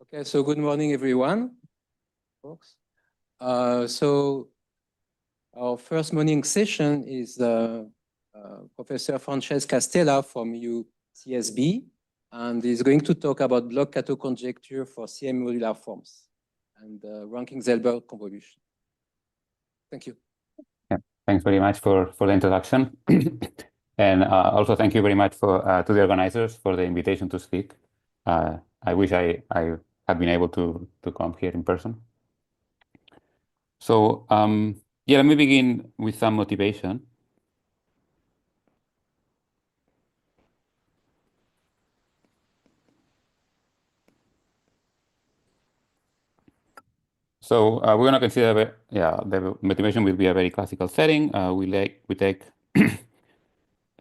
Okay, so good morning, everyone. Folks. So our first morning session is Professor Francesc Castella from UCSB, and he's going to talk about Bloch-Kato conjecture for CM modular forms and Rankin-Selberg convolution. Thank you. Yeah, thanks very much for the introduction. And also thank you very much to the organizers for the invitation to speak. I wish I had been able to come here in person. So yeah, let me begin with some motivation. So we're going to consider, the motivation will be a very classical setting. We take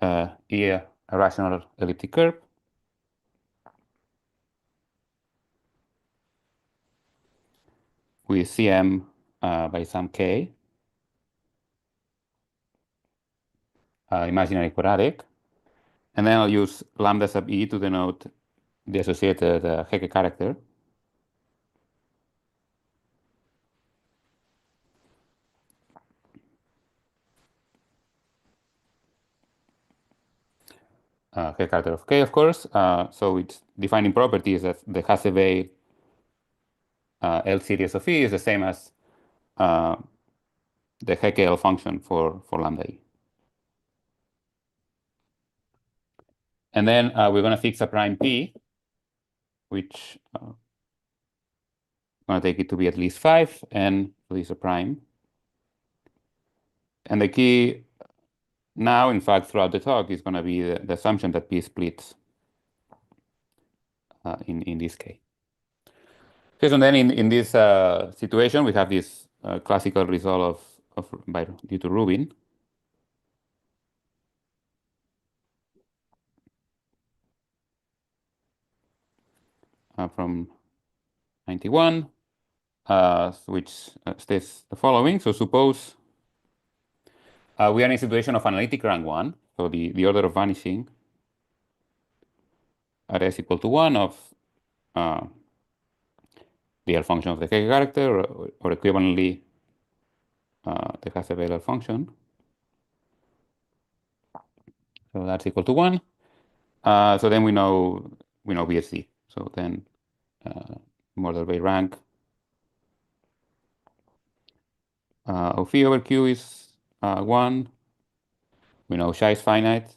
a rational elliptic curve. With Cm by some k, imaginary quadratic. And then I'll use lambda sub e to denote the associated Hecke character. Hecke character of k, of course. So its defining property is that the Hasse-Weil L series of E is the same as the Hecke L function for lambda e. And then we're going to fix a prime p, which I'm going to take it to be at least 5, and so this is a prime. And the key now, in fact, throughout the talk is going to be the assumption that p splits in this case. Okay, so then in this situation, we have this classical result due to Rubin. From 91, which states the following. So suppose we are in a situation of analytic rank 1, so the order of vanishing at s equal to 1 of the L function of the Hecke character, or equivalently the Hasse-Weil function. So that's equal to 1. So then we know BSD. So then model by rank of phi over q is 1. We know Xi is finite.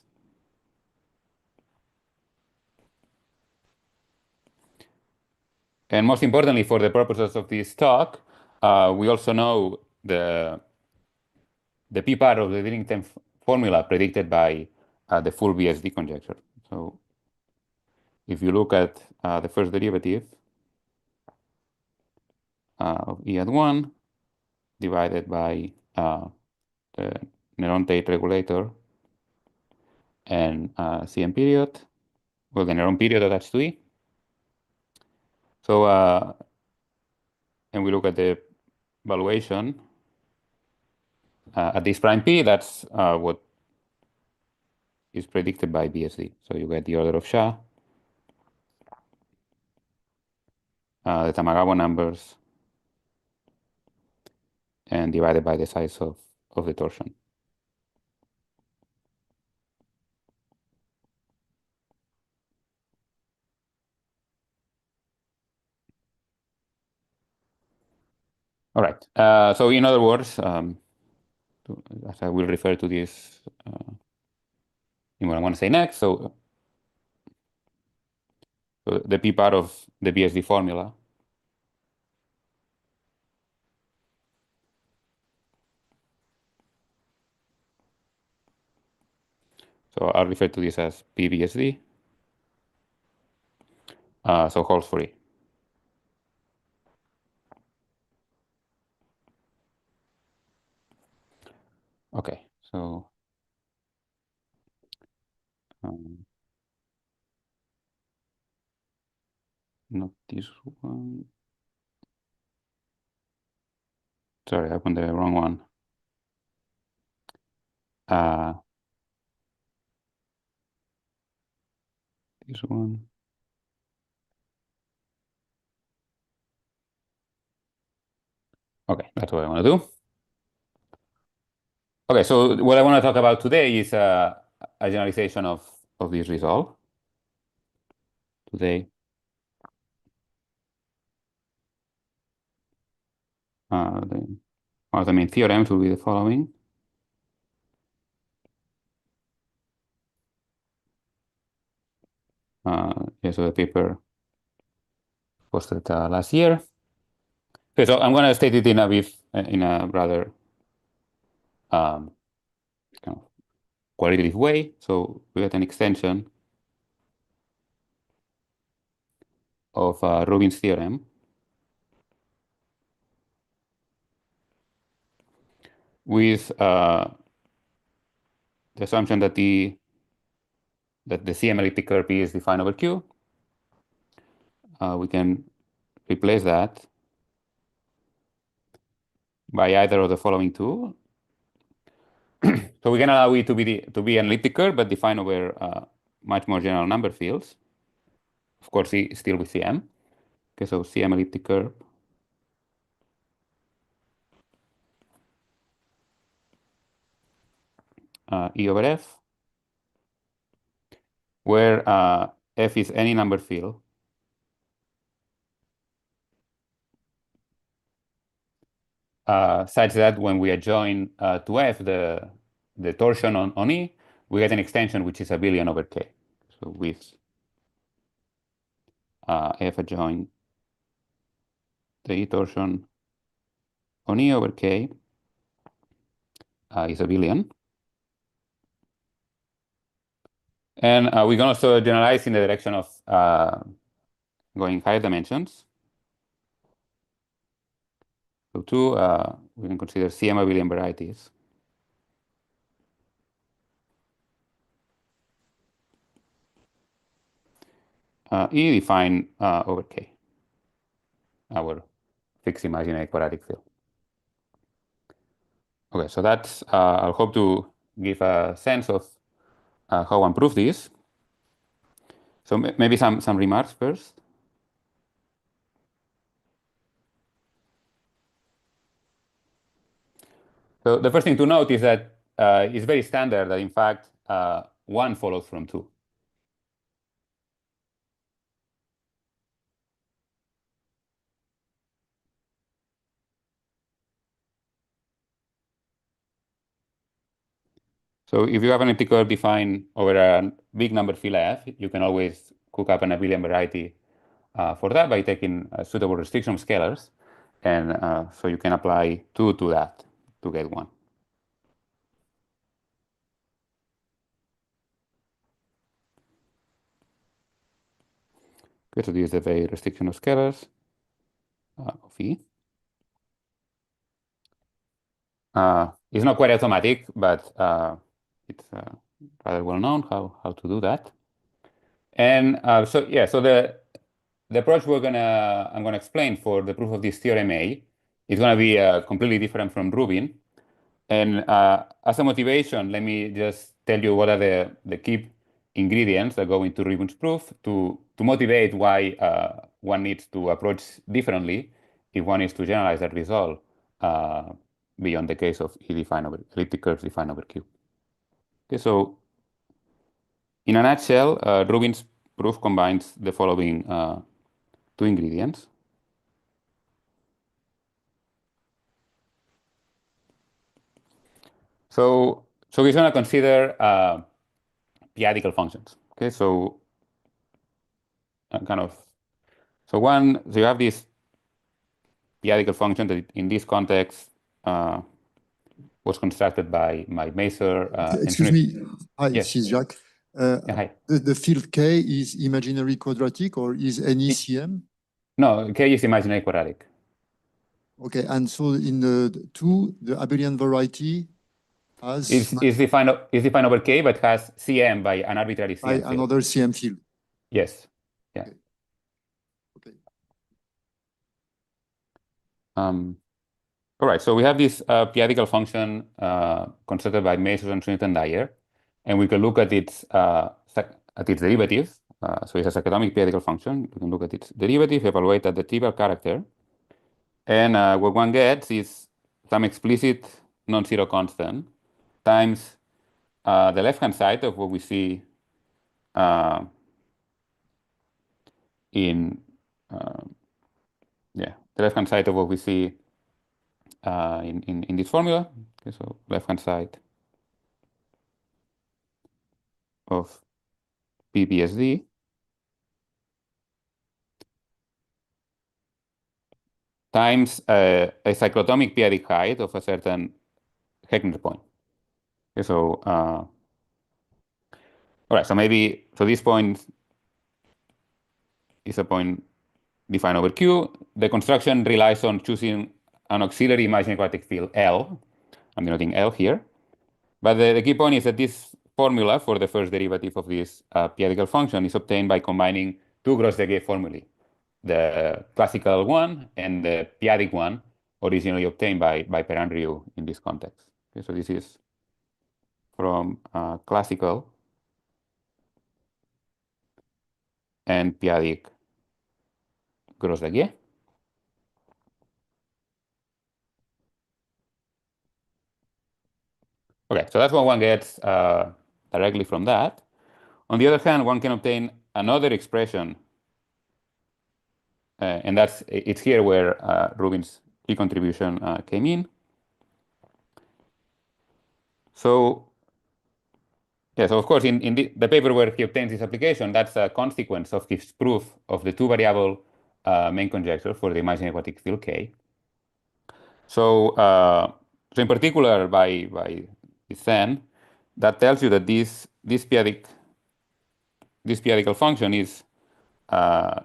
And most importantly, for the purposes of this talk, we also know the p part of the Dillington formula predicted by the full BSD conjecture. So if you look at the first derivative of E at 1 divided by the Néron-Tate regulator and Cm period, well, the Néron period attached to E. So, and we look at the valuation at this prime p, that's what is predicted by BSD. So you get the order of Xi, the Tamagawa numbers, and divided by the size of the torsion. All right. So in other words, as I will refer to this in what I want to say next, so the p part of the BSD formula so I'll refer to this as PBSD. So holds for E. Okay, so not this one. Sorry, I opened the wrong one. This one. Okay, that's what I want to do. Okay, so what I want to talk about today is a generalization of this result. Today, one of the main theorems will be the following. So the paper posted last year. Okay, so I'm going to state it in a rather kind of qualitative way. So we get an extension of Rubin's theorem with the assumption that the CM elliptic curve P is defined over Q. We can replace that by either of the following two. So we can allow it to be an elliptic curve, but defined over much more general number fields. Of course, still with CM. Okay, so CM elliptic curve E over F, where F is any number field such that when we adjoin to F the torsion on E, we get an extension which is abelian over K. So with F adjoin the E torsion on E over K is abelian. And we can also generalize in the direction of going higher dimensions. So two, we can consider CM abelian varieties. E defined over K, our fixed imaginary quadratic field. Okay, so that's, I'll hope to give a sense of how one proves this. So maybe some remarks first. So the first thing to note is that it's very standard that in fact one follows from two. So if you have an empty curve defined over a big number field F, you can always cook up an abelian variety for that by taking a suitable restriction of scalars. And so you can apply 2 to that to get 1. Okay, so this is the very restriction of scalars of E. It's not quite automatic, but it's rather well known how to do that. And so the approach I'm gonna explain for the proof of this theorem A is gonna be completely different from Rubin. And as a motivation, let me just tell you what are the key ingredients that go into Rubin's proof to motivate why one needs to approach differently if one is to generalize that result beyond the case of E defined over elliptic curves defined over Q. Okay, so in a nutshell, Rubin's proof combines the following two ingredients. So we're going to consider p-adical functions. Okay, so so you have this p-adical function that in this context was constructed by Maser. Excuse me. Hi, yes. this is Jacques. Hi. The field K is imaginary quadratic or is any CM? No, K is imaginary quadratic. Okay, and so in the two, the abelian variety has is defined over K, but has CM by an arbitrary CM by field. Another CM field. Yes. Yeah. Okay. All right. So we have this p-adical function constructed by Maser and Swinnerton-Dyer, and we can look at its derivative. So it's a cyclotomic p-adical function. We can look at its derivative, evaluate at the trivial character, And what one gets is some explicit non-zero constant times the left-hand side of what we see in the left-hand side of what we see in this formula. Okay, so left-hand side of PBSD times a cyclotomic p-adic height of a certain Heckner point. Okay, so all right, so this point is a point defined over Q. The construction relies on choosing an auxiliary imaginary quadratic field L. I'm denoting L here. But the key point is that this formula for the first derivative of this p-adical function is obtained by combining two Gross-Degree formulae, the classical one and the p-adic one, originally obtained by Perrin-Riou in this context. Okay, so this is from classical and p-adic Gross-Degree. Okay, so that's what one gets directly from that. On the other hand, one can obtain another expression, and it's here where Rubin's key contribution came in. So, yeah, so of course, in the paper where he obtains this application, that's a consequence of his proof of the two-variable main conjecture for the imaginary quadratic field K. So, in particular, by Tian, that tells you that this p-adical function is the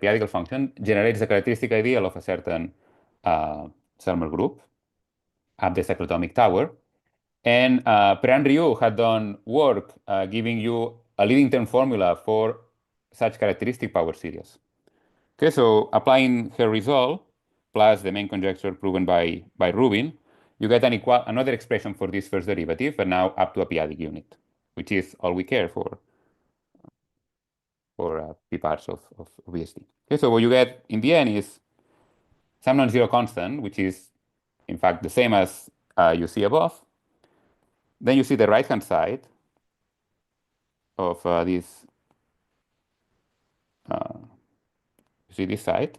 p-adical function generates a characteristic ideal of a certain Selmer group at the cyclotomic tower. And Perrin-Riou had done work giving you a leading term formula for such characteristic power series. Okay, so applying her result plus the main conjecture proven by Rubin, you get another expression for this first derivative, but now up to a p-adic unit, which is all we care for p parts of VSD. Okay, so what you get in the end is some non-zero constant, which is in fact the same as you see above. Then you see the right-hand side of this. You see this side,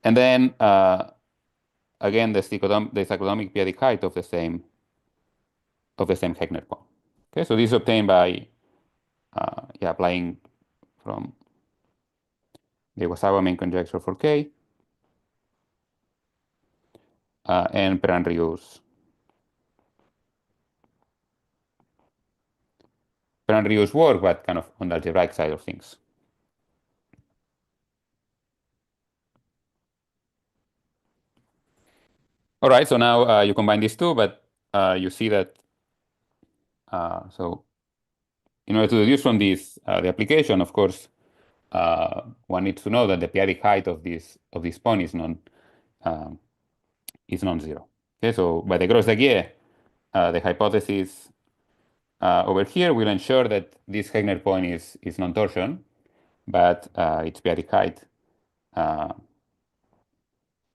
and then again the cyclotomic p-adic height of the same Heckner point. Okay, so this is obtained by applying from the Iwasawa main conjecture for K and Perrin-Riou's work, but kind of on the algebraic side of things. All right, so now you combine these two, but you see that so in order to deduce from this the application, of course, one needs to know that the p-adic height of this point is non-zero. Okay, so by the Gross-Degree, the hypothesis over here will ensure that this Heckner point is non-torsion, but its p-adic height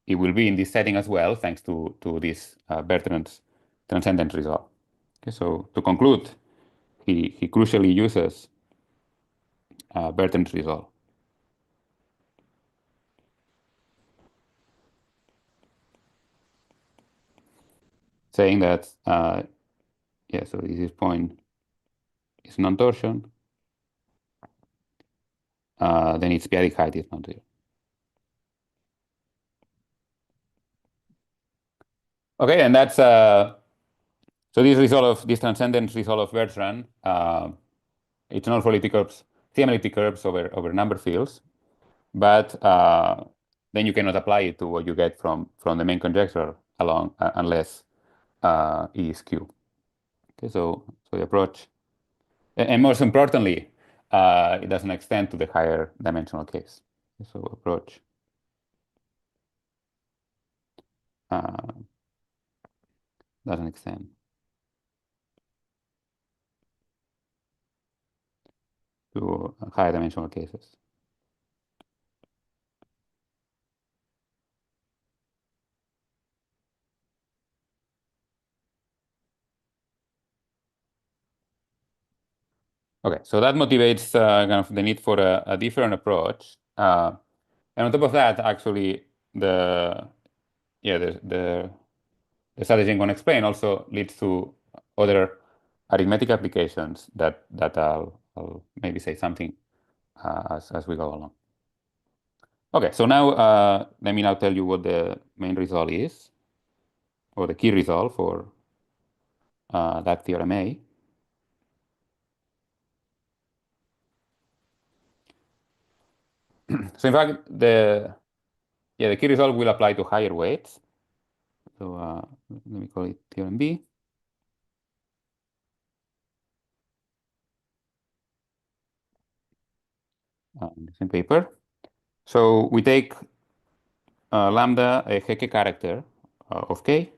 it will be in this setting as well, thanks to this Bertrand's transcendent result. Okay, so to conclude, he crucially uses Bertrand's result, saying that so this point is non-torsion, then its p-adic height is non-zero. Okay, and that's so this transcendent result of Bertrand, it's not for elliptic curves, elliptic curves over number fields, but then you cannot apply it to what you get from the main conjecture along unless E is Q. Okay, so the approach, and most importantly, it doesn't extend to the higher dimensional case. So approach doesn't extend to higher dimensional cases. Okay, so that motivates kind of the need for a different approach. And on top of that, actually, the strategy I'm going to explain also leads to other arithmetic applications that I'll maybe say something as we go along. Okay, so now let me now tell you what the main result is, or the key result for that theorem A. So in fact, the key result will apply to higher weights. So let me call it theorem B. The same paper. So we take lambda, a Hecke character of K.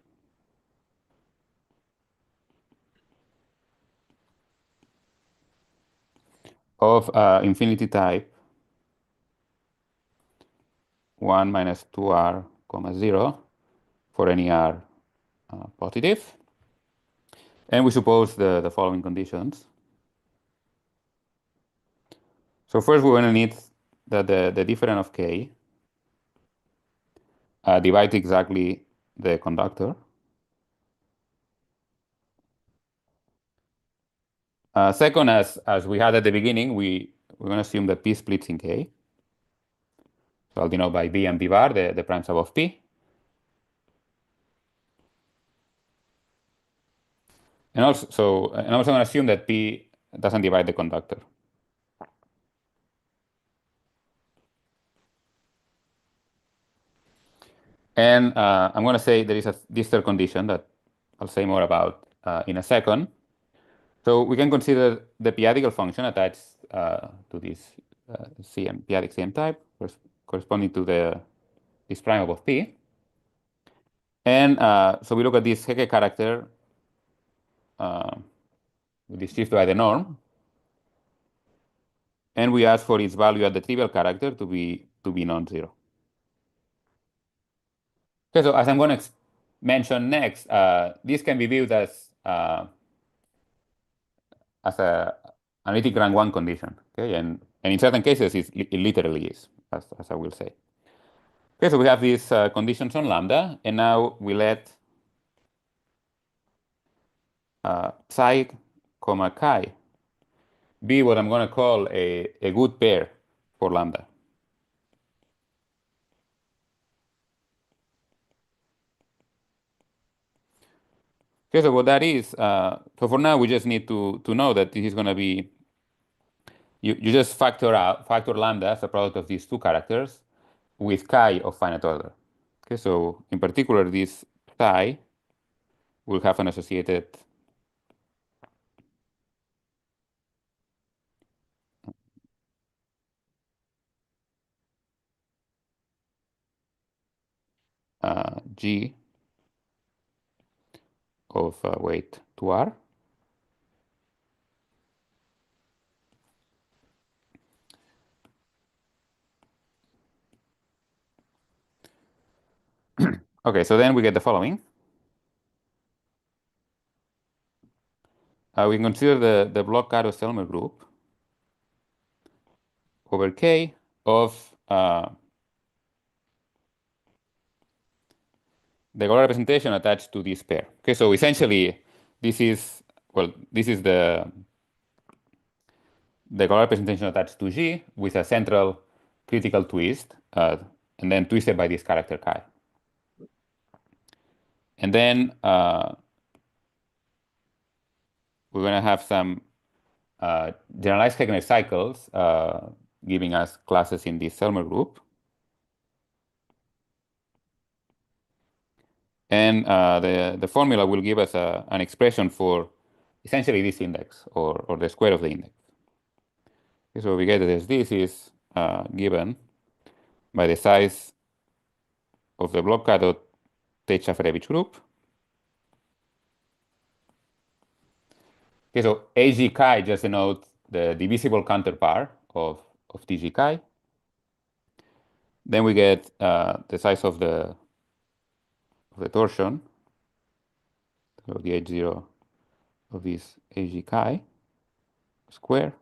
Of infinity type 1 minus 2r, comma 0 for any r positive. And we suppose the following conditions. So first we're going to need that the difference of K divides exactly the conductor. Second, as we had at the beginning, we're going to assume that P splits in K. So I'll denote by B and B bar, the prime sub of P. And also, I'm also going to assume that P doesn't divide the conductor. And I'm going to say there is this third condition that I'll say more about in a second. So we can consider the p-adical function attached to this p-adic CM type corresponding to this prime above P. And so we look at this Hecke character with this shift by the norm. And we ask for its value at the trivial character to be non-zero. Okay, so as I'm going to mention next, this can be viewed as a analytic rank 1 condition. Okay, and in certain cases it literally is, as I will say. Okay, so we have these conditions on lambda, and now we let psi comma chi be what I'm going to call a good pair for lambda. Okay, so what that is, so for now we just need to know that this is going to be, you just factor lambda as a product of these two characters with chi of finite order. Okay, so in particular this psi will have an associated g of weight 2r. Okay, so then we get the following. We can consider the Bloch-Kato Selmer group over K of the Gola representation attached to this pair. Okay, so essentially this is the Gola representation attached to G with a central critical twist, and then twisted by this character chi. And then we're going to have some generalized Hegener cycles giving us classes in this Selmer group. And the formula will give us an expression for essentially this index, or the square of the index. Okay, so we get that this is given by the size of the Bloch-Kato Tate-Shafarevich group. Okay, so AG chi just denotes the divisible counterpart of TG chi. Then we get the size of the torsion, so the H0 of this AG chi. square.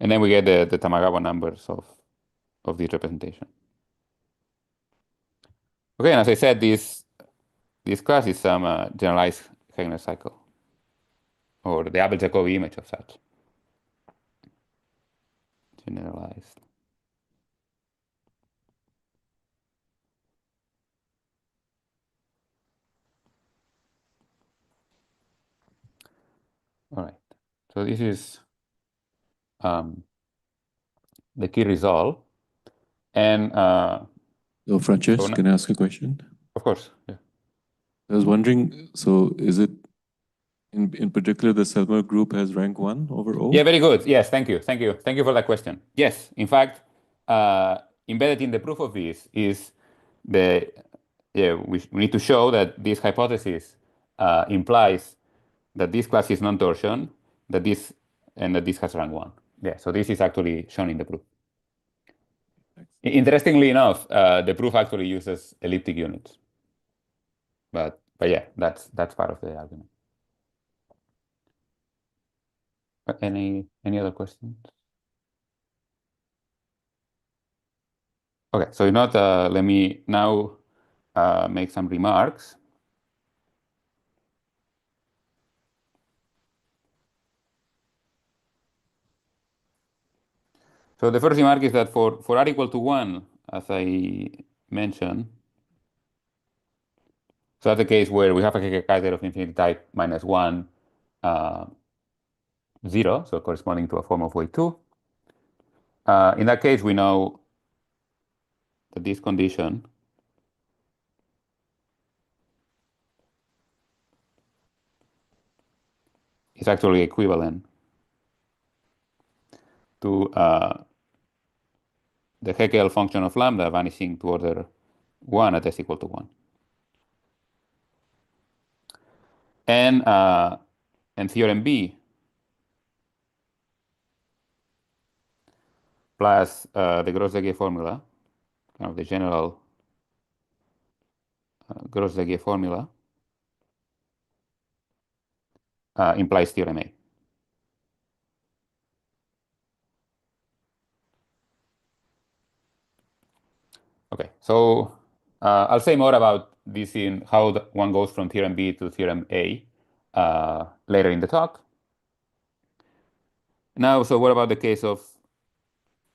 And then we get the Tamagawa numbers of this representation. Okay, and as I said, this class is some generalized Heegner cycle, or the Abel-Jacobi image of such. Generalized. All right, so this is the key result. And So Francesc, so can I ask a question? of course, yeah. I was wondering, so is it in particular the Selmer group has rank 1 over O? Yeah, very good. Yes, thank you. Thank you. Thank you for that question. Yes, in fact, embedded in the proof of this is we need to show that this hypothesis implies that this class is non-torsion, that this has rank 1. Yeah, so this is actually shown in the proof. Interestingly enough, the proof actually uses elliptic units. But yeah, that's part of the argument. Any other questions? Okay, so if not, let me now make some remarks. So the first remark is that for r equal to 1, as I mentioned, so that's the case where we have a Hecke-Kaiser of infinity type minus 1, 0, so corresponding to a form of weight 2. In that case, we know that this condition is actually equivalent to the Heckel function of lambda vanishing to order 1 at s equal to 1. And theorem B plus the Gross-Legge formula, kind of the general Gross-Legge formula, implies theorem A. Okay, so I'll say more about this in how one goes from theorem B to theorem A later in the talk. Now, so what about the case of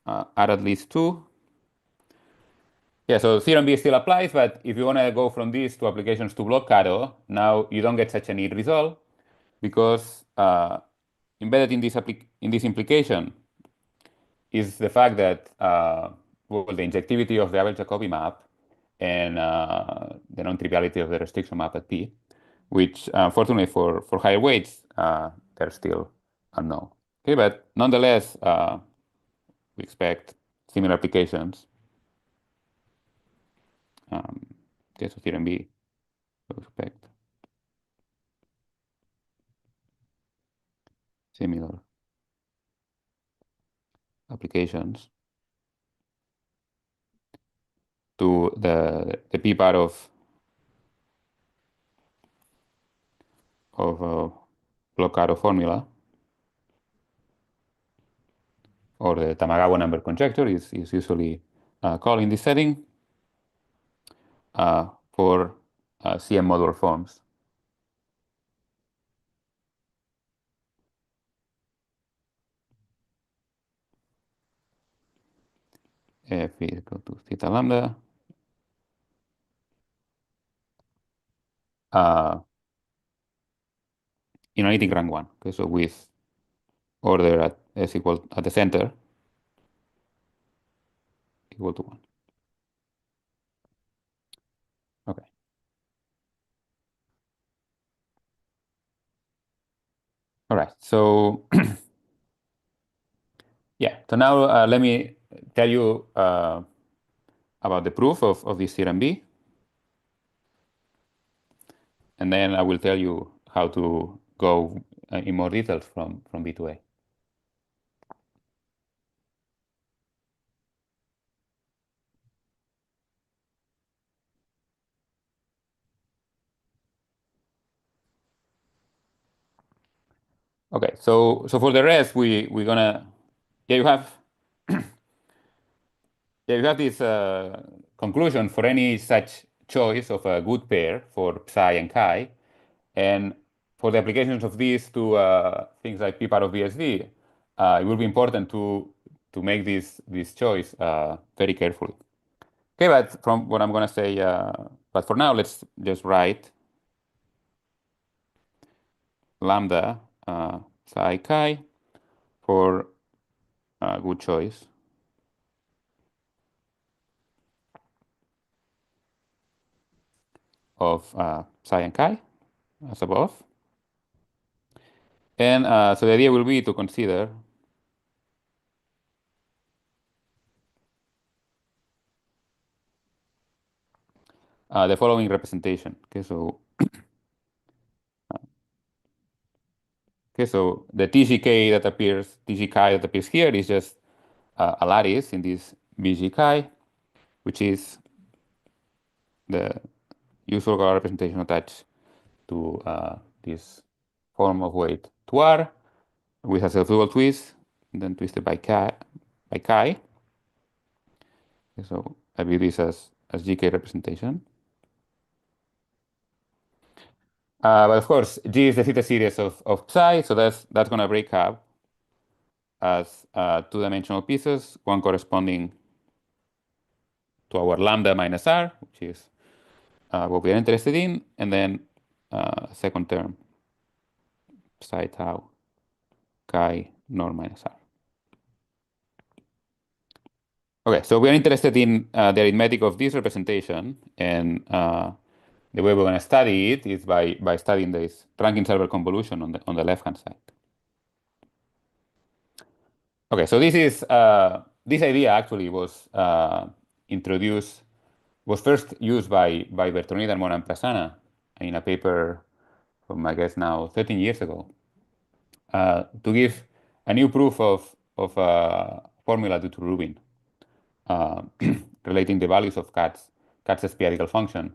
R at least 2? Yeah, so theorem B still applies, but if you want to go from this to applications to Bloch-Kato, now you don't get such a neat result because embedded in this implication is the fact that well, the injectivity of the Abel-Jacobi map and the non-triviality of the restriction map at P, which fortunately for higher weights, they're still unknown. Okay, but nonetheless, we expect similar applications. Case of theorem B, we expect similar applications to the P part of Bloch-Kato formula, or the Tamagawa number conjecture is usually called in this setting for CM modular forms. F is equal to theta lambda. In analytic rank 1. Okay, so with order at s equal at the center equal to 1. Okay. All right. So yeah. So now let me tell you about the proof of this theorem B, and then I will tell you how to go in more details from B to A. Okay, so for the rest, we're gonna you have you have this conclusion for any such choice of a good pair for psi and chi, and for the applications of these to things like p part of VSD, it will be important to make this choice very carefully. Okay, but from what I'm gonna say, but for now, let's just write lambda psi chi for a good choice of psi and chi as above. And so the idea will be to consider the following representation. Okay, so the TGK that appears, TG chi that appears here is just a lattice in this BG chi, which is the usual representation attached to this form of weight 2R with a self-dual twist, and then twisted by chi. Okay, so I view this as GK representation. But of course, G is the theta series of psi, so that's going to break up as two-dimensional pieces, one corresponding to our lambda minus R, which is what we are interested in, and then second term, psi tau chi norm minus R. Okay, so we are interested in the arithmetic of this representation, and the way we're going to study it is by studying this Rankin-Selberg convolution on the left-hand side. Okay, so this is this idea actually was first used by Bertolini, Darmona, and Prasanna in a paper from, I guess, now 13 years ago, to give a new proof of a formula due to Rubin relating the values of Katz's p-adical function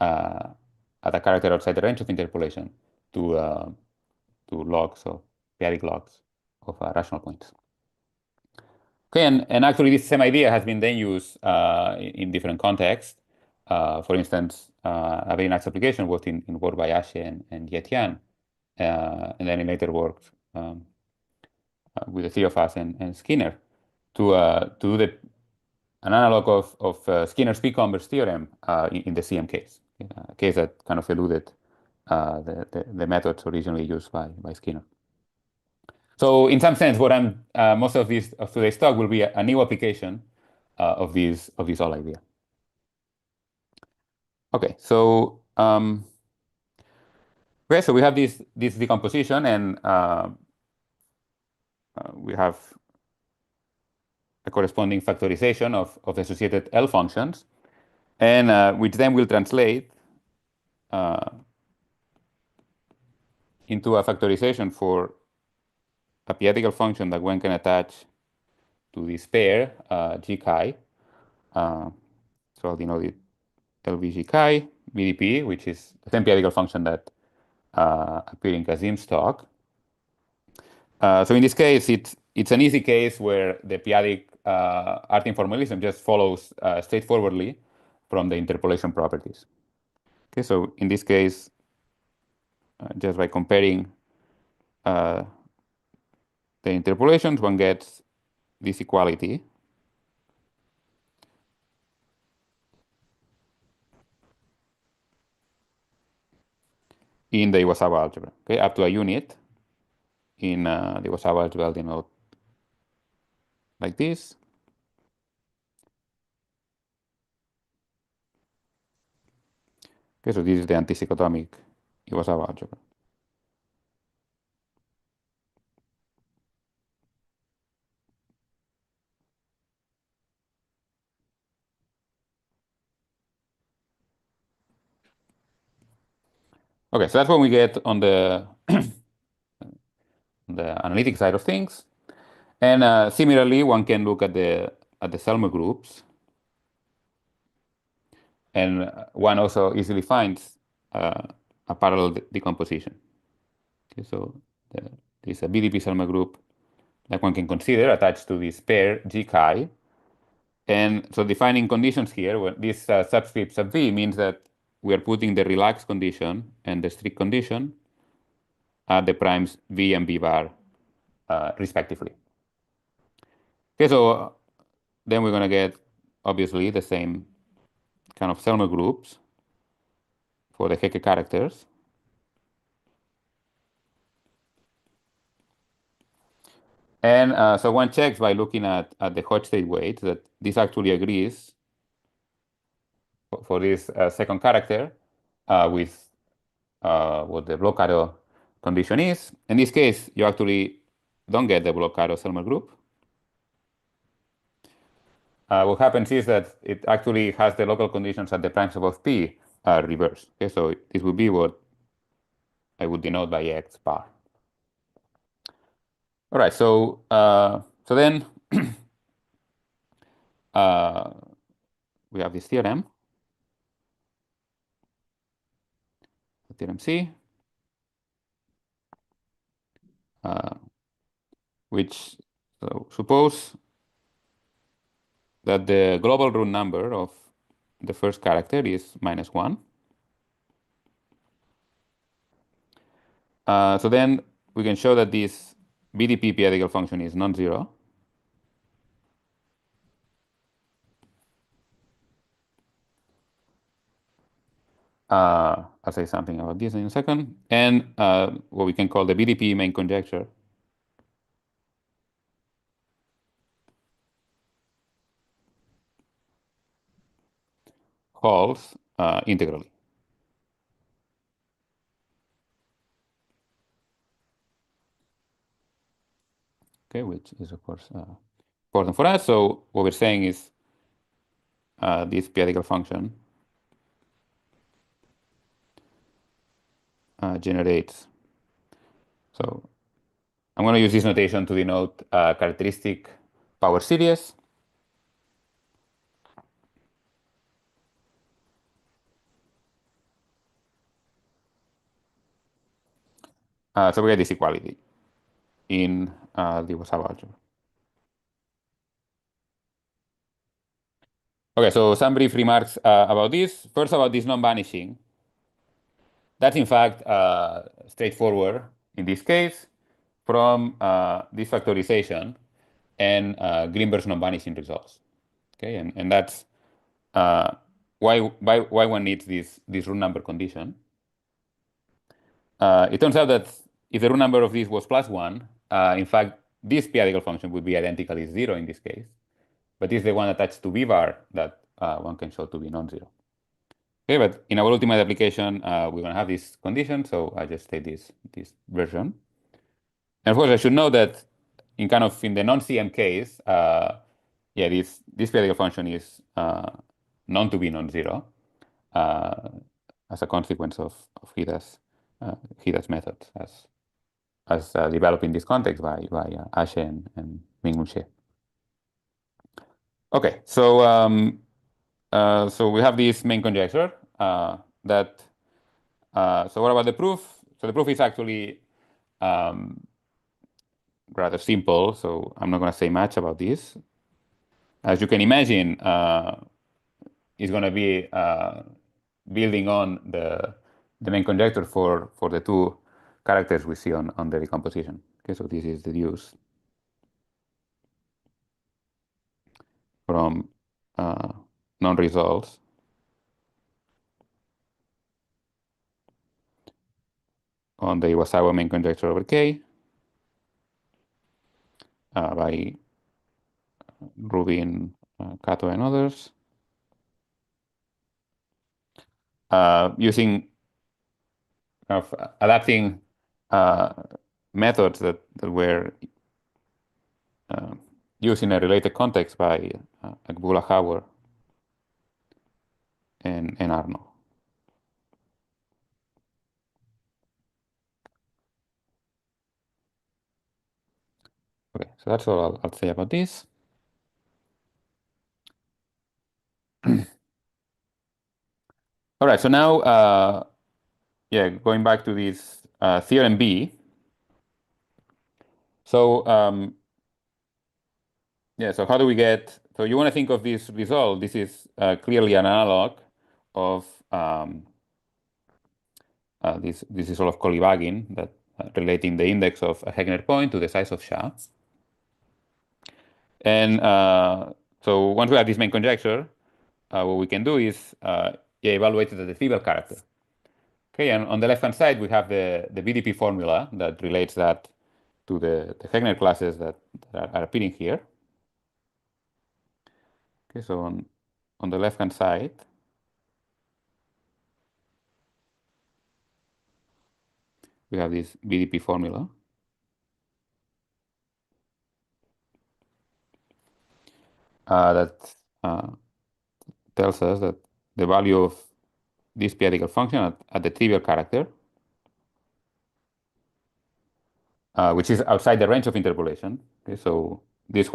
at a character outside the range of interpolation to logs of p-adic logs of rational points. Okay, and actually this same idea has been then used in different contexts. For instance, a very nice application was in work by Ashay and Tian, and then in later work with the three of us and Skinner to do an analog of Skinner's p-converse theorem in the CM case, a case that kind of eluded the methods originally used by Skinner. So in some sense, what I'm most of today's talk will be a new application of this whole idea. Okay, so so we have this decomposition, and we have a corresponding factorization of the associated L functions, and which then will translate into a factorization for a p-adical function that one can attach to this pair, G chi. So I'll denote it LVG chi, BDP, which is the same p-adical function that appeared in Kazim's talk. So in this case, it's an easy case where the p-adic Artin formalism just follows straightforwardly from the interpolation properties. Okay, so in this case, just by comparing the interpolations, one gets this equality. In the Iwasawa algebra, okay, up to a unit in the Iwasawa algebra, I'll denote like this. Okay, so this is the anticyclotomic Iwasawa algebra. Okay, so that's what we get on the the analytic side of things, and similarly, one can look at the Selmer groups, and one also easily finds a parallel decomposition. Okay, so This is a BDP Selmer group that one can consider attached to this pair G chi. And so defining conditions here, well, this subscript sub V means that we are putting the relaxed condition and the strict condition at the primes V and B bar respectively. Okay, so then we're going to get obviously the same kind of Selmer groups for the Hecke characters. And so one checks by looking at the hot state weights that this actually agrees for this second character with what the Bloch-Kato condition is. In this case, you actually don't get the Bloch-Kato Selmer group. What happens is that it actually has the local conditions at the primes above P reversed. Okay, so this would be what I would denote by X bar. All right, so then we have this theorem, theorem C, which suppose that the global root number of the first character is -1. So then we can show that this BDP p-adical function is non-zero. I'll say something about this in a second. And what we can call the BDP main conjecture holds integrally. Okay, which is of course important for us. So what we're saying is this p-adical function generates. So I'm going to use this notation to denote characteristic power series. So we get this equality in the Wasawa algebra. Okay, so some brief remarks about this. First, about this non-vanishing. That's in fact straightforward in this case from this factorization and Greenberg's non-vanishing results. Okay, and that's why one needs this root number condition. It turns out that if the root number of this was +1, in fact, this p-adical function would be identically 0 in this case. But this is the one attached to V bar that one can show to be non-zero. Okay, but in our ultimate application, we're going to have this condition, so I just take this version. And of course, I should note that in the non-CM case, this p-adical function is known to be non-zero as a consequence of Hida's methods as developed in this context by Ashay and Bengaluru. Okay, so so we have this main conjecture that. So what about the proof? So the proof is actually rather simple. So I'm not going to say much about this. As you can imagine, it's going to be building on the main conjecture for the two characters we see on the decomposition. Okay, so this is deduced from non-results on the Iwasawa main conjecture over K by Rubin, Kato, and others, using adapting methods that were used in a related context by Agbula Hauer and Arno. Okay, so that's all I'll say about this. All right, so now, going back to this theorem B. So yeah, so how do we get, so you want to think of this result. This is clearly an analog of this result of Kolyvagin, that relating the index of a Heegner point to the size of SHA. And so once we have this main conjecture, what we can do is evaluate it as a trivial character. Okay, and on the left-hand side, we have the BDP formula that relates that to the Heegner classes that are appearing here. Okay, so on the left-hand side, we have this BDP formula. That tells us that the value of this p-adical function at the trivial character, which is outside the range of interpolation. Okay, so this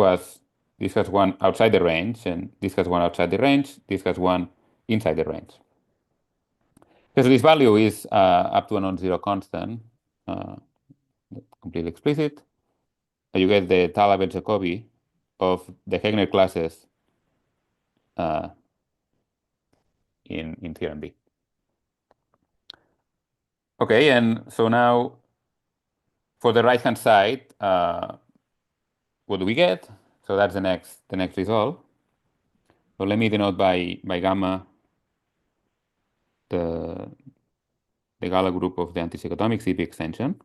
has one outside the range, and this has one outside the range. This has one inside the range. Okay, so this value is up to a non-zero constant, completely explicit. You get the Thaler-Jacobi of the Heegner classes in theorem B. Okay, and so now for the right-hand side, what do we get? So that's the next result. So let me denote by gamma the Gala group of the anticyclotomic CP extension.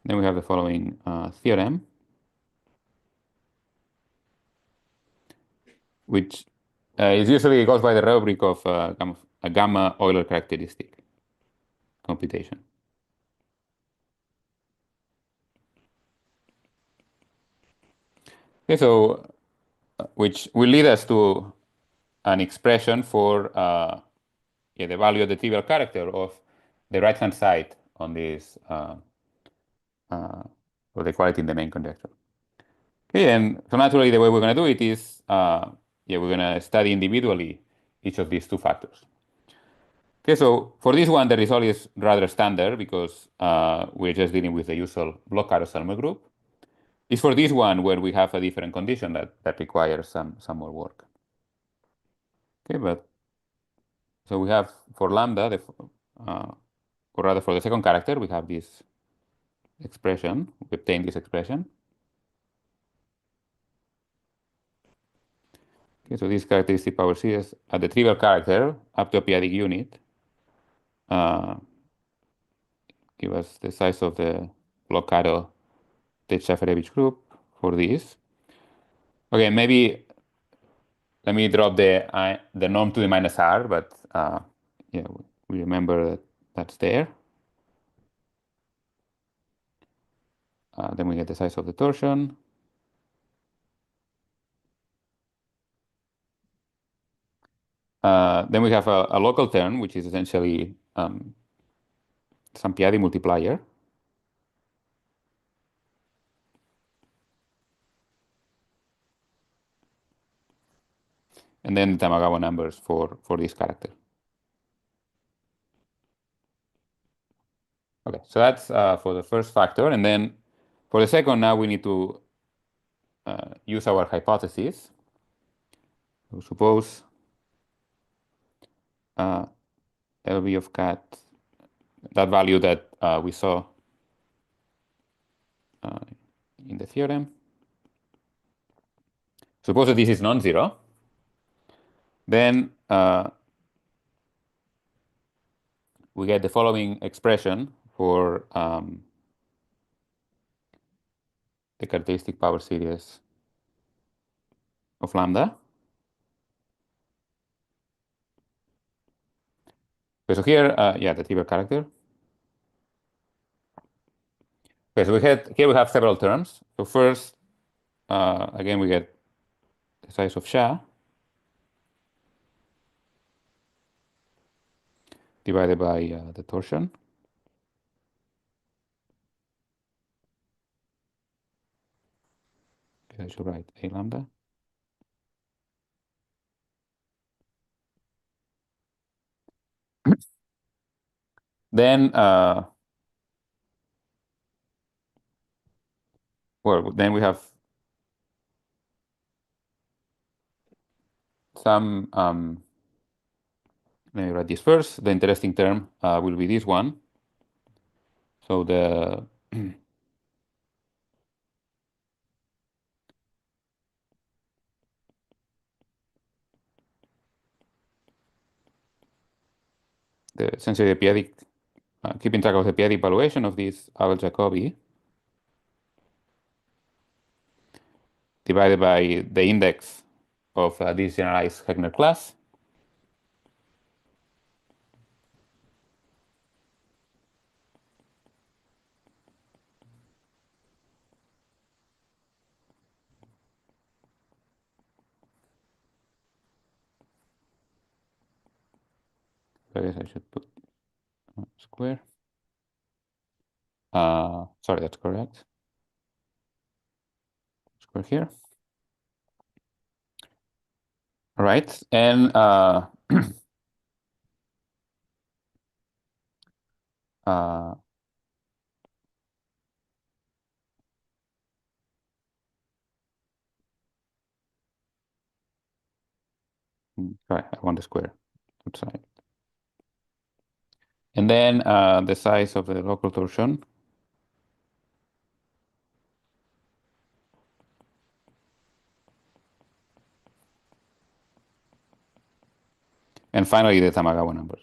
Then we have the following theorem, which is usually goes by the rubric of a gamma Euler characteristic computation. Okay, so which will lead us to an expression for the value of the trivial character of the right-hand side on this of the equality in the main conjecture. Okay, and so naturally the way we're going to do it is we're going to study individually each of these two factors. Okay, so for this one, the result is rather standard because we're just dealing with the usual Bloch-Kato Selmer group. It's for this one where we have a different condition that requires some more work. Okay, but so we have for lambda, or rather for the second character, we have this expression. We obtain this expression. Okay, so this characteristic power series at the trivial character up to a p-adic unit give us the size of the Bloch-Kato Tet-Shafarevich group for this. Okay, maybe let me drop the norm to the minus r, but we remember that that's there. Then we get the size of the torsion. Then we have a local term, which is essentially some p-adic multiplier. And then the Tamagawa numbers for this character. Okay, so that's for the first factor. And then for the second, now we need to use our hypothesis. So suppose LV of cat, that value that we saw in the theorem. Suppose that this is non-zero. Then we get the following expression for the characteristic power series of lambda. Okay, so here, the trivial character. Okay, so here we have several terms. So first, again, we get the size of SHA divided by the torsion. Okay, I should write A lambda. Then, well, then we have some, let me write this first. The interesting term will be this one. So the essentially the periodic, keeping track of the periodic valuation of this Abel Jacobi divided by the index of this generalized Heckner class. I guess I should put square. Sorry, that's correct. Square here. All right, and sorry, I want the square outside. And then the size of the local torsion. And finally, the Tamagawa numbers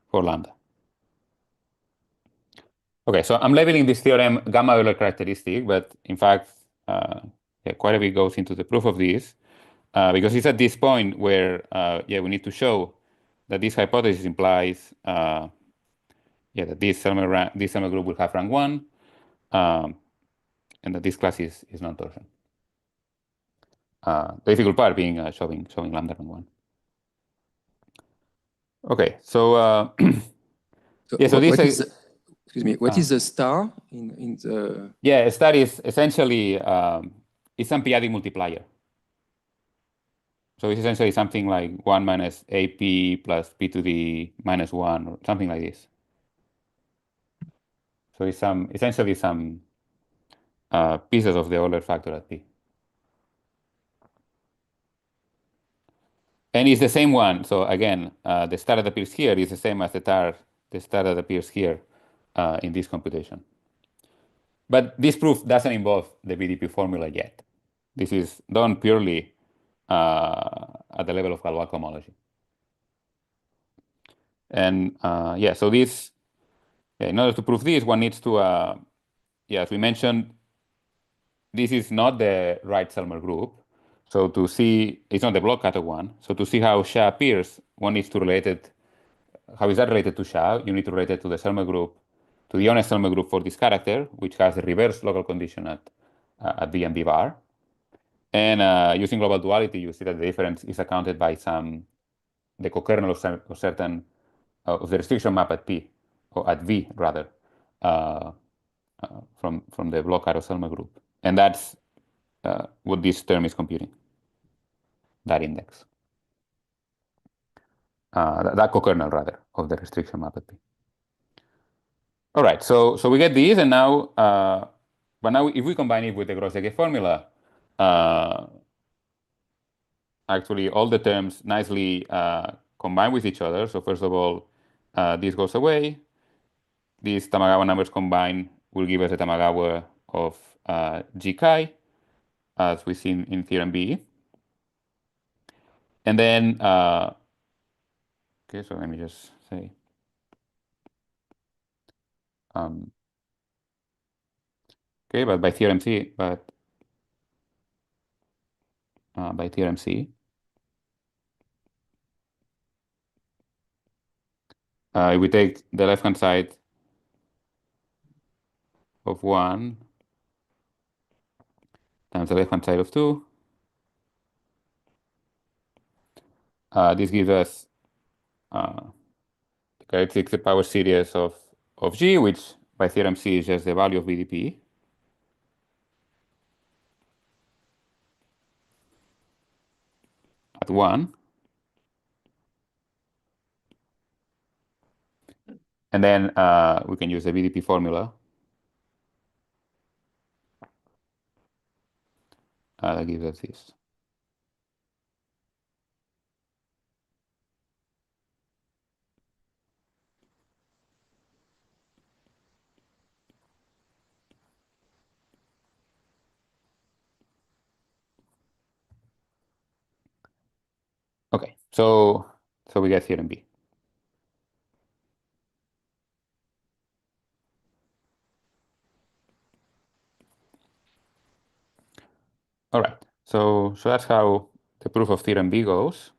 for lambda. Okay, so I'm labeling this theorem gamma Euler characteristic, but in fact, yeah, quite a bit goes into the proof of this, because it's at this point where, yeah, we need to show that this hypothesis implies, yeah, that this Selmer group will have rank 1, and that this class is non-torsion. The difficult part being showing lambda rank 1. Okay, so yeah, so this excuse me, what is the star in the? Yeah, a star is essentially is some periodic multiplier. So it's essentially something like 1 minus AP plus P to the minus 1 or something like this. So it's essentially some pieces of the Euler factor at P. And it's the same one. So again, the star that appears here is the same as the star that appears here in this computation. But this proof doesn't involve the BDP formula yet. This is done purely at the level of Galois cohomology. And yeah, so this, in order to prove this, one needs to, yeah, as we mentioned, this is not the right Selmer group. So to see, it's not the Bloch-Kato one. So to see how Chow appears, one needs to relate it. How is that related to Chow? You need to relate it to the Selmer group, to the honest Selmer group for this character, which has the reverse local condition at B and B bar. And using global duality, you see that the difference is accounted by the co-kernel of certain of the restriction map at P, or at V rather, from the Bloch-Kato Selmer group. And that's what this term is computing, that index. That co-kernel rather of the restriction map at P. All right, so we get these, and now, but now if we combine it with the Gross-Jaquet formula, actually all the terms nicely combine with each other. So first of all, this goes away. These Tamagawa numbers combined will give us a Tamagawa of G chi, as we see in theorem B. And then, okay, so let me just say, okay, but by theorem C, by theorem C, if we take the left-hand side of 1 times the left-hand side of 2, this gives us the characteristic power series of G, which by theorem C is just the value of BDP. At 1. And then we can use the BDP formula that gives us this. Okay, so we get theorem B. All right, so that's how the proof of theorem B goes.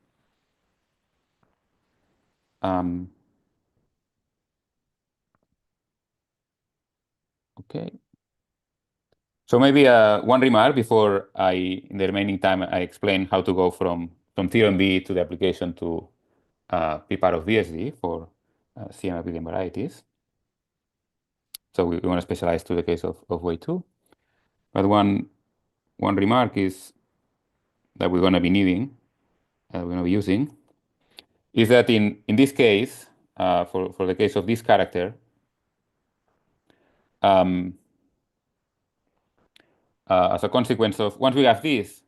Okay. So maybe one remark before in the remaining time, I explain how to go from theorem B to the application to P part of BSD for CM abelian varieties. So we want to specialize to the case of way 2. But one remark is that we're going to be needing, we're going to be using, is that in this case, for the case of this character, as a consequence of, once we have this,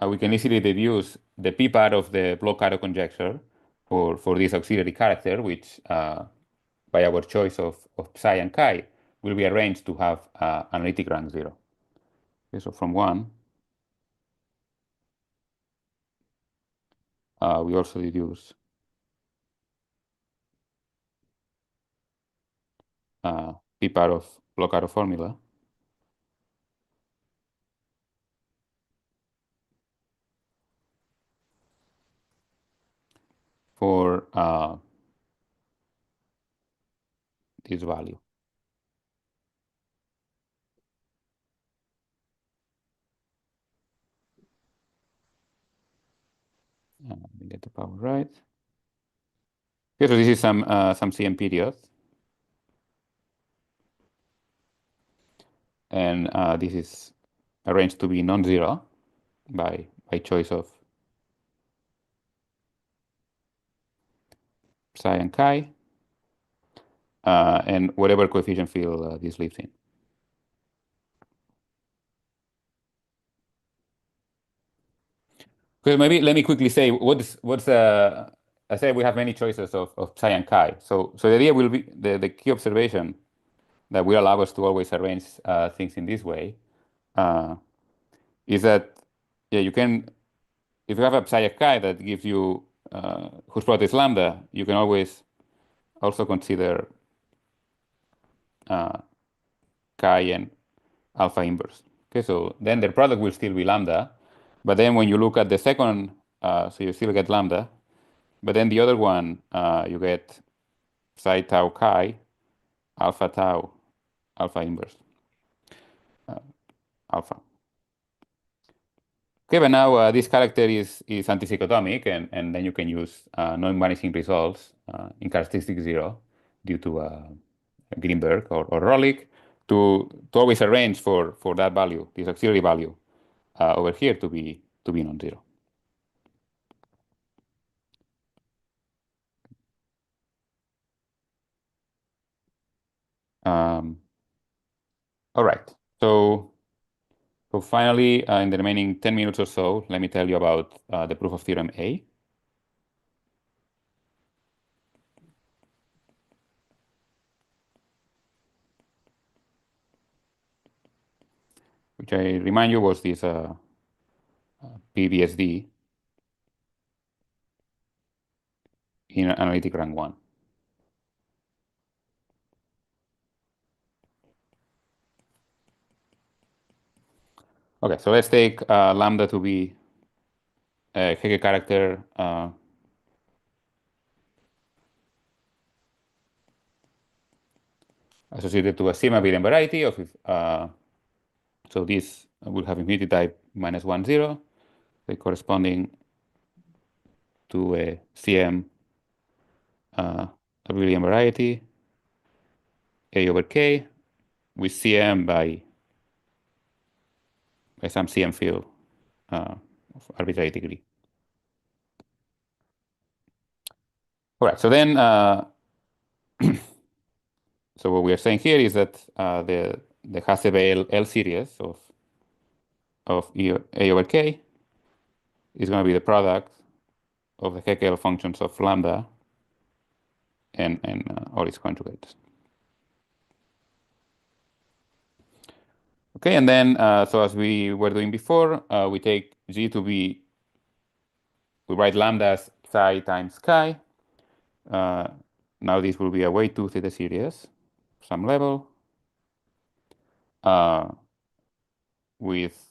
we can easily deduce the P part of the Bloch-Kato conjecture for this auxiliary character, which by our choice of psi and chi will be arranged to have analytic rank 0. Okay, so from 1, we also deduce P part of Bloch-Kato formula for this value. Let me get the power right. Okay, so this is some CM period. And this is arranged to be non-zero by choice of psi and chi, and whatever coefficient field this lives in. Okay, maybe let me quickly say what's I said we have many choices of psi and chi. So the idea will be the key observation that will allow us to always arrange things in this way is that you can, if you have a psi and chi that gives you whose product is lambda, you can always also consider chi and alpha inverse. Okay, so then the product will still be lambda, but then when you look at the second, so you still get lambda, but then the other one, you get psi tau chi, alpha tau, alpha inverse, alpha. Okay, but now this character is anticyclotomic, and then you can use non-vanishing results in characteristic 0 due to Greenberg or Rolik to always arrange for that value, this auxiliary value over here to be non-zero. All right, so finally, in the remaining 10 minutes or so, let me tell you about the proof of theorem A. Which I remind you was this PBSD in analytic rank 1. Okay, so let's take lambda to be a Hege character associated to a sigma Abelian variety of, so this will have infinity type -1, 0, corresponding to a CM Abelian variety A over K with CM by some CM field of arbitrary degree. All right, so then So what we are saying here is that the Hasebe L series of A over K is going to be the product of the Haeckel functions of lambda and all its conjugates. Okay, and then so as we were doing before, we take G to be, we write lambda as psi times chi. Now this will be a way to theta series, some level, with,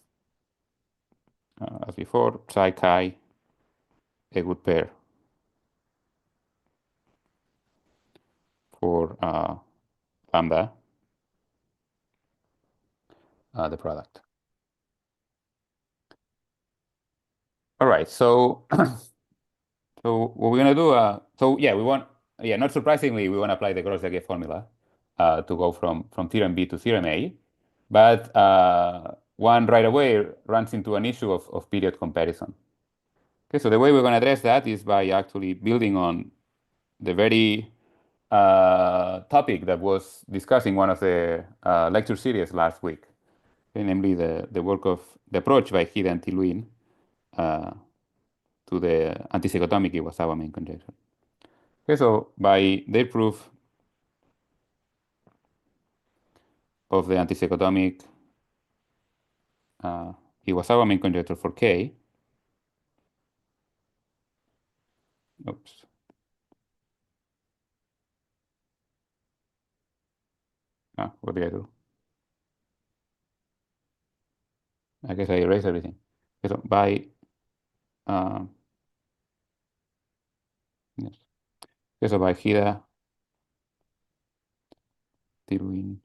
as before, psi chi, a good pair for lambda, the product. All right, so so what we're gonna do, so yeah, not surprisingly, we want to apply the Gross-Jacob formula to go from theorem B to theorem A, but one right away runs into an issue of period comparison. Okay, so the way we're going to address that is by actually building on the very topic that was discussed in one of the lecture series last week, okay, namely the work of the approach by Hida and Tilwin to the antisecotomic Iwasawa main conjecture. Okay, so by their proof of the antisecotomic Iwasawa main conjecture for K, oops. What did I do? I guess I erased everything. Okay, so by yes. Okay, so by Hida, Tilwin,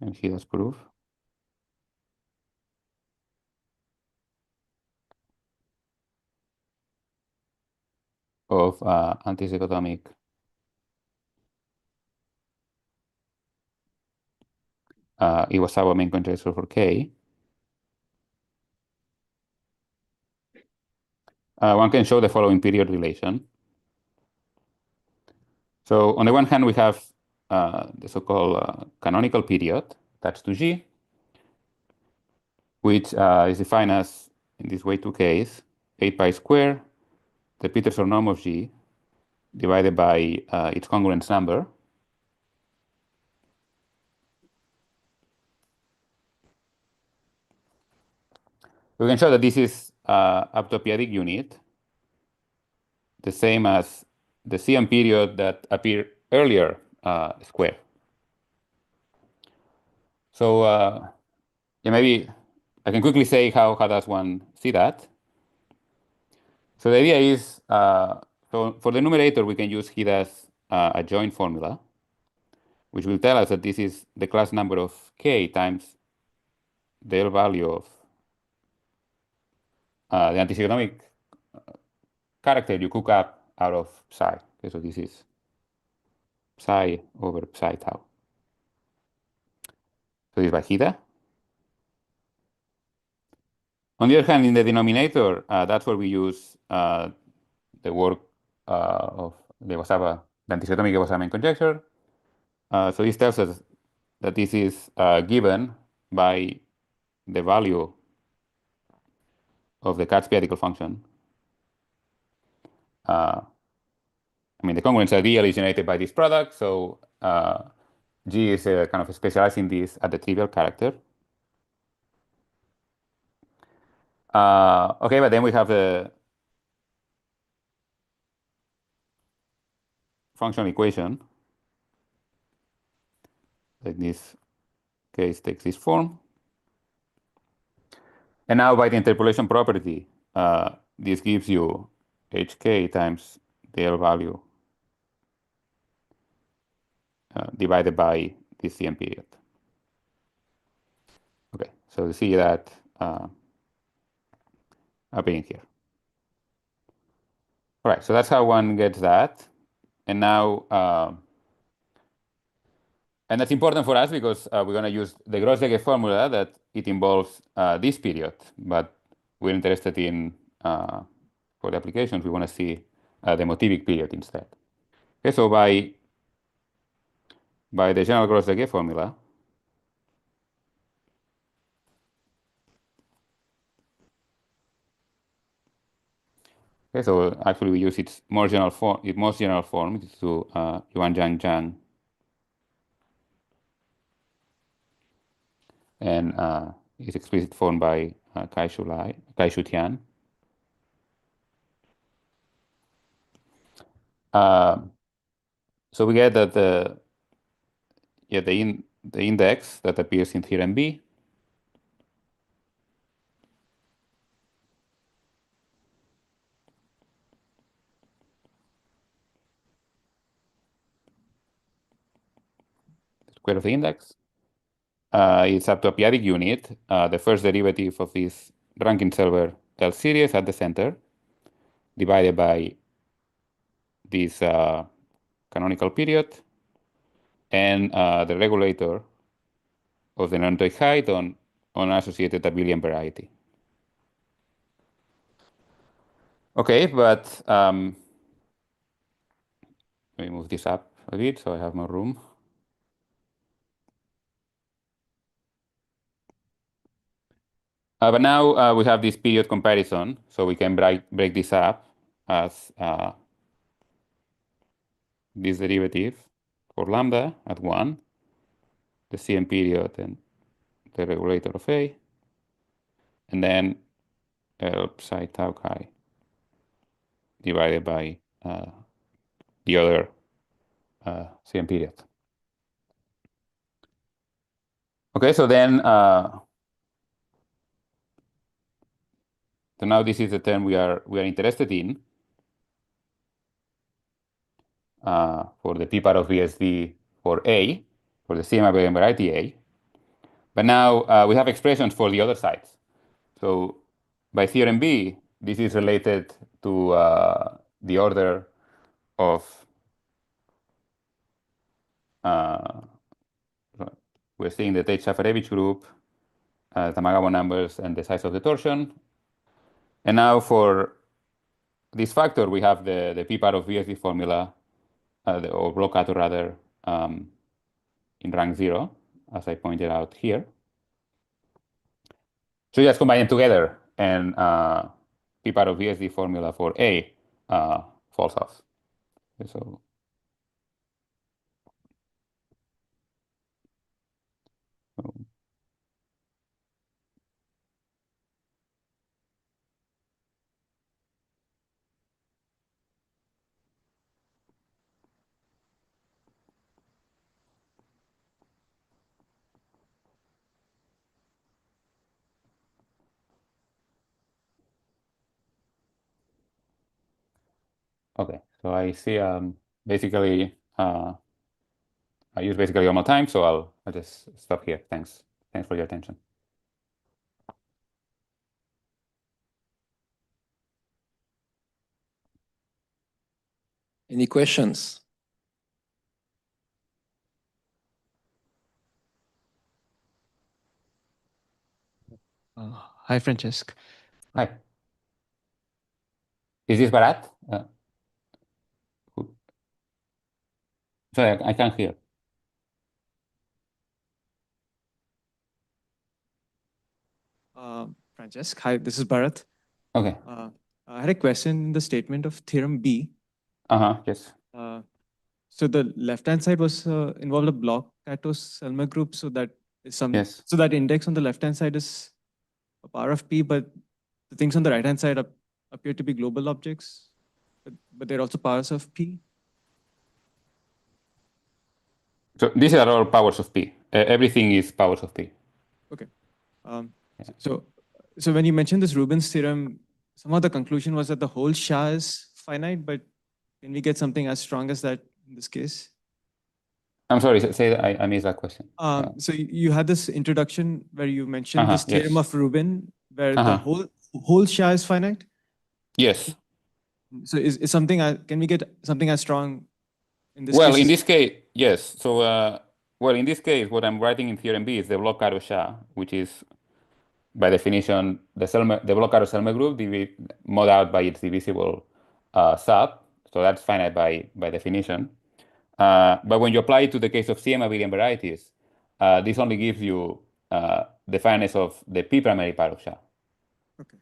and Hida's proof of antisecotomic Iwasawa main conjecture for K, one can show the following period relation. So on the one hand, we have the so-called canonical period attached to G, which is defined as, in this way, 2Ks, 8 pi squared, the Peterson norm of G, divided by its congruence number. We can show that this is up to a periodic unit, the same as the CM period that appeared earlier square. So yeah, maybe I can quickly say how does one see that. So the idea is, so for the numerator, we can use Hida's adjoint formula, which will tell us that this is the class number of K times the L value of the antisecotomic character you cook up out of psi. Okay, so this is psi over psi tau. So this is by Hida. On the other hand, in the denominator, that's where we use the work of the antisecotomic Iwasawa main conjecture. So this tells us that this is given by the value of the Katz-Spiatical function. I mean, the congruence ideal is generated by this product, so G is kind of specializing this at the trivial character. Okay, but then we have the functional equation. In this case, takes this form. And now by the interpolation property, this gives you hk times the L value divided by this CM period. Okay, so you see that appearing here. All right, so that's how one gets that. And now, and that's important for us because we're going to use the Gross-Jacob formula that it involves this period, but we're interested in, for the applications, we want to see the motivic period instead. Okay, so by by the general Gross-Legge formula. Okay, so actually we use its most general form. Its most general form is to Yuan Zhang Zhang, and is explicit form by Kai-Shu Tian. So we get that the index that appears in theorem B square of the index is up to a periodic unit, the first derivative of this Rankin-Selberg L series at the center, divided by this canonical period, and the regulator of the nontoid height on an associated abelian variety. Okay, but let me move this up a bit so I have more room. But now we have this period comparison, so we can break this up as this derivative for lambda at 1, the CM period and the regulator of A, and then L psi tau chi divided by the other CM period. Okay, so then so now this is the term we are interested in for the p part of VSD for A, for the CM abelian variety A. But now we have expressions for the other sides. So by theorem B, this is related to the order of we're seeing the Tate-Shafarevich group, Tamagawa numbers, and the size of the torsion. And now for this factor, we have the p part of VSD formula, or Bloch-Kato rather, in rank 0, as I pointed out here. So just combine them together, and p part of VSD formula for A falls off. So okay, so I see basically I use basically all my time, so I'll just stop here. Thanks for your attention. Any questions? Hi, Francesc. Hi. Is this Bharat? Sorry, I can't hear. Francesc, hi, this is Bharat. Okay. I had a question in the statement of theorem B. Yes. So the left-hand side was involved a Bloch-Kato Selmer group, so that is some. Yes. So that index on the left-hand side is a power of P, but the things on the right-hand side appear to be global objects, but they're also powers of P. So these are all powers of P. Everything is powers of P. Okay. So when you mentioned this Rubin's theorem, somehow the conclusion was that the whole SHA is finite, but can we get something as strong as that in this case? I'm sorry, say I missed that question. So you had this introduction where you mentioned this theorem yes. of Rubin, where the whole SHA is finite. Yes. So is something can we get something as strong in this Well, case? in this case, yes. So well, in this case, what I'm writing in theorem B is the Bloch-Kato SHA, which is by definition the Bloch-Kato Selmer group mod out by its divisible sub. So that's finite by definition. But when you apply it to the case of CM abelian varieties, this only gives you the fineness of the p primary part of SHA. Okay.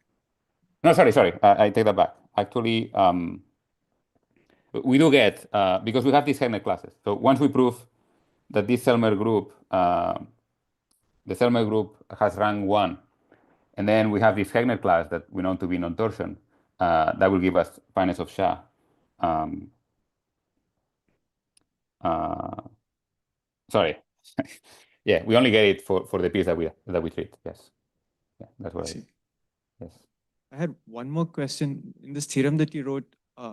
No, sorry, I take that back. Actually, we do get, because we have these Hegner classes. So once we prove that this Selmer group, the Selmer group has rank 1, and then we have this Hegner class that we know to be non-torsion, that will give us fineness of SHA. Sorry. Yeah, we only get it for the piece that we treat. Yes. Yeah, that's what I see. Yes. I had one more question. In this theorem that you wrote,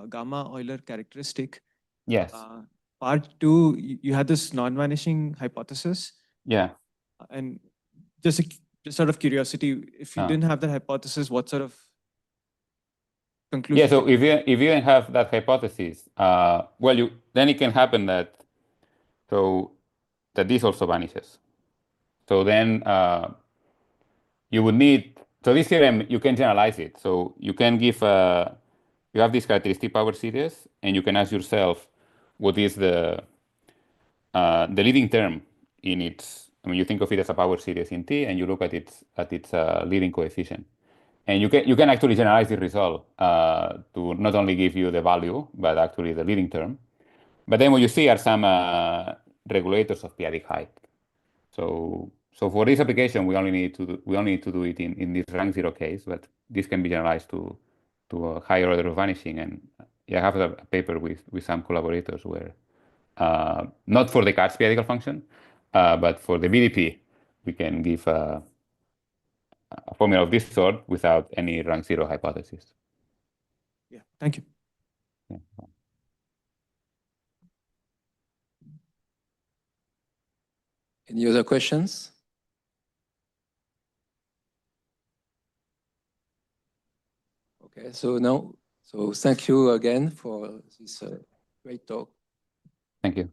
gamma Euler characteristic, Yes. part 2, you had this non-vanishing hypothesis. Yeah. And just out of curiosity, if you didn't have that hypothesis, what sort of conclusion? Yeah, so if you didn't have that hypothesis, well, then it can happen that this also vanishes. So then you would need, so this theorem, you can generalize it. So you can give, you have this characteristic power series, and you can ask yourself what is the leading term in its, I mean, you think of it as a power series in T, and you look at its leading coefficient. And you can actually generalize the result to not only give you the value, but actually the leading term. But then what you see are some regulators of p-adic height. So for this application, we only need to do it in this rank 0 case, but this can be generalized to a higher order of vanishing. And yeah, I have a paper with some collaborators where not for the Katz p-adical function, but for the BDP, we can give a formula of this sort without any rank 0 hypothesis. Yeah, thank you. Yeah. Any other questions? Okay, so thank you again for this great talk. Thank you.